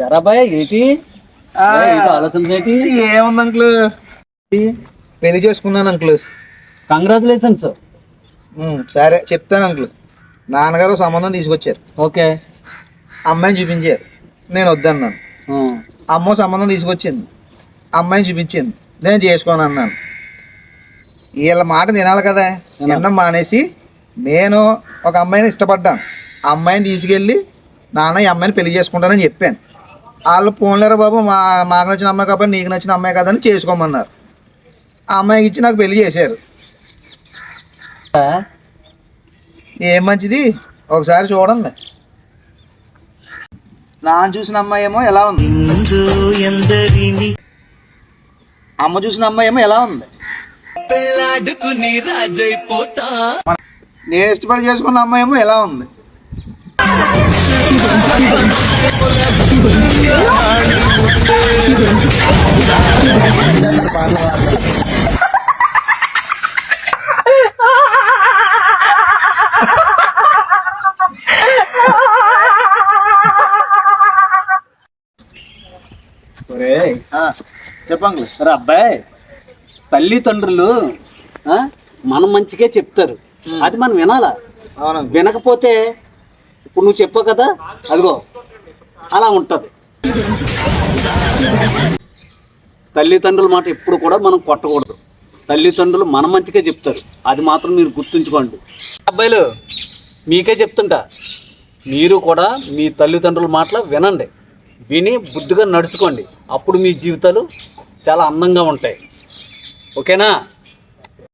ఎరాబాయ్ ఏంటి ఆలోచన ఏంటి? ఏముంది అంకుల్, పెళ్లి చేసుకున్నాను అంకుల్. కంగ్రాచులేషన్స్. సరే చెప్తాను అంకుల్. నాన్నగారు సంబంధం తీసుకొచ్చారు. ఓకే. అమ్మాయిని చూపించారు, నేను వద్దన్నాను. అమ్మో సంబంధం తీసుకొచ్చింది, అమ్మాయిని చూపించింది, నేను చేసుకోను అన్నాను. వీళ్ళ మాట తినాలి కదా, వినడం మానేసి నేను ఒక అమ్మాయిని ఇష్టపడ్డాను. ఆ అమ్మాయిని తీసుకెళ్ళి నాన్న ఈ అమ్మాయిని పెళ్లి చేసుకుంటానని చెప్పాను. వాళ్ళు పోన్లేరా బాబు, మాకు నచ్చిన అమ్మాయి కాబట్టి నీకు నచ్చిన అమ్మాయి కదా అని చేసుకోమన్నారు. ఆ అమ్మాయికి ఇచ్చి నాకు పెళ్లి చేశారు. ఏం మంచిది, ఒకసారి చూడండి. నాన్న చూసిన అమ్మాయి ఏమో ఎలా ఉంది, అమ్మ చూసిన అమ్మాయి ఏమో ఎలా ఉంది. నేను ఇష్టపడి చేసుకున్న అమ్మాయి ఏమో ఎలా ఉంది. చెప్పండి అబ్బాయి, తల్లిదండ్రులు మనం మంచిగా చెప్తారు, అది మనం వినాలా. వినకపోతే ఇప్పుడు నువ్వు చెప్పావు కదా, అదిగో అలా ఉంటుంది. తల్లిదండ్రుల మాట ఎప్పుడు కూడా మనం కొట్టకూడదు. తల్లిదండ్రులు మన మంచిగా చెప్తారు, అది మాత్రం మీరు గుర్తుంచుకోండి. అబ్బాయిలు మీకే చెప్తుంటా, మీరు కూడా మీ తల్లిదండ్రుల మాటలు వినండి, విని బుద్ధిగా నడుచుకోండి. అప్పుడు మీ జీవితాలు చాలా అందంగా ఉంటాయి. ఓకేనా?